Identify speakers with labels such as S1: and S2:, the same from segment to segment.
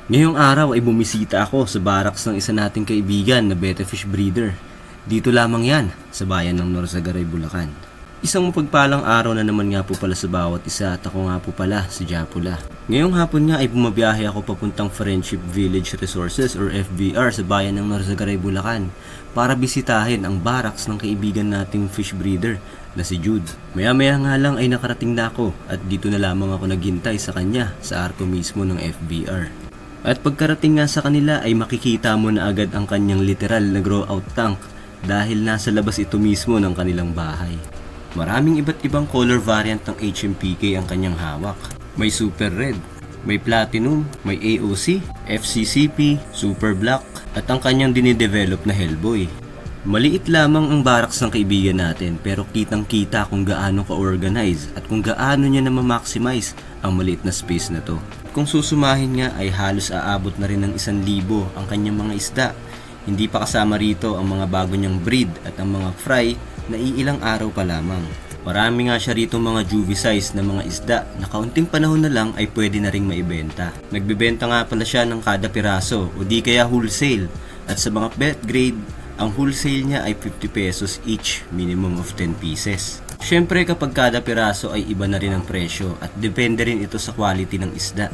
S1: Ngayong araw ay bumisita ako sa barracks ng isa nating kaibigan na betta fish breeder. Dito lamang yan, sa bayan ng Norzagaray, Bulacan. Isang mapagpalang araw na naman nga po pala sa bawat isa at ako nga po pala si Japula. Ngayong hapon nga ay bumabiyahe ako papuntang Friendship Village Resources or FVR sa bayan ng Norzagaray, Bulacan para bisitahin ang barracks ng kaibigan nating fish breeder na si Jude. Maya-maya nga lang ay nakarating na ako at dito na lamang ako naghintay sa kanya sa arko mismo ng FVR. At pagkarating nga sa kanila ay makikita mo na agad ang kanyang literal na grow out tank dahil nasa labas ito mismo ng kanilang bahay. Maraming iba't ibang color variant ng HMPK ang kanyang hawak. May Super Red, may Platinum, may AOC, FCCP, Super Black at ang kanyang dinidevelop na Hellboy. Maliit lamang ang barracks ng kaibigan natin pero kitang kita kung gaano ka-organize at kung gaano niya na ma-maximize ang maliit na space na to. Kung susumahin nga ay halos aabot na rin ng 1,000 ang kanyang mga isda. Hindi pa kasama rito ang mga bago niyang breed at ang mga fry na iilang araw pa lamang. Marami nga siya rito mga juvie size na mga isda na kaunting panahon na lang ay pwede na ring maibenta. Nagbebenta nga pala siya ng kada piraso o di kaya wholesale at sa mga pet grade, ang wholesale niya ay 50 pesos each, minimum of 10 pieces. Syempre kapag kada piraso ay iba na rin ang presyo at depende rin ito sa quality ng isda.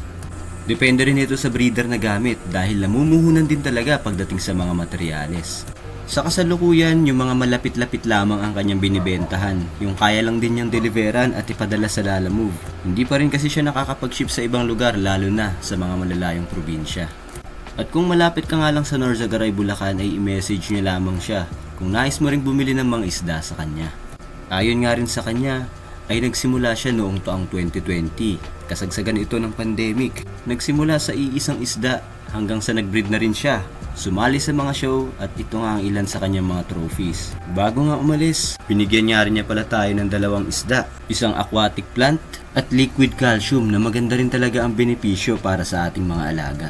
S1: Depende rin ito sa breeder na gamit dahil namumuhunan din talaga pagdating sa mga materyales. Sa kasalukuyan, yung mga malapit-lapit lamang ang kanyang binibentahan. Yung kaya lang din niyang deliveran at ipadala sa Lalamove. Hindi pa rin kasi siya nakakapag-ship sa ibang lugar lalo na sa mga malalayong probinsya. At kung malapit ka nga lang sa Norzagaray, Bulacan ay i-message niyo lamang siya kung nais mo ring bumili ng mga isda sa kanya. Ayon nga rin sa kanya ay nagsimula siya noong taong 2020. Kasagsagan ito ng pandemic. Nagsimula sa iisang isda hanggang sa nag-breed na rin siya. Sumali sa mga show at ito nga ang ilan sa kanyang mga trophies. Bago nga umalis, binigyan niya rin niya pala tayo ng 2 isda. Isang aquatic plant at liquid calcium na maganda rin talaga ang benepisyo para sa ating mga alaga.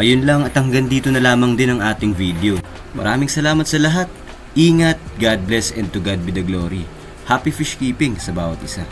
S1: Ayun lang at hanggang dito na lamang din ang ating video. Maraming salamat sa lahat. Ingat, God bless and to God be the glory. Happy fish keeping sa bawat isa.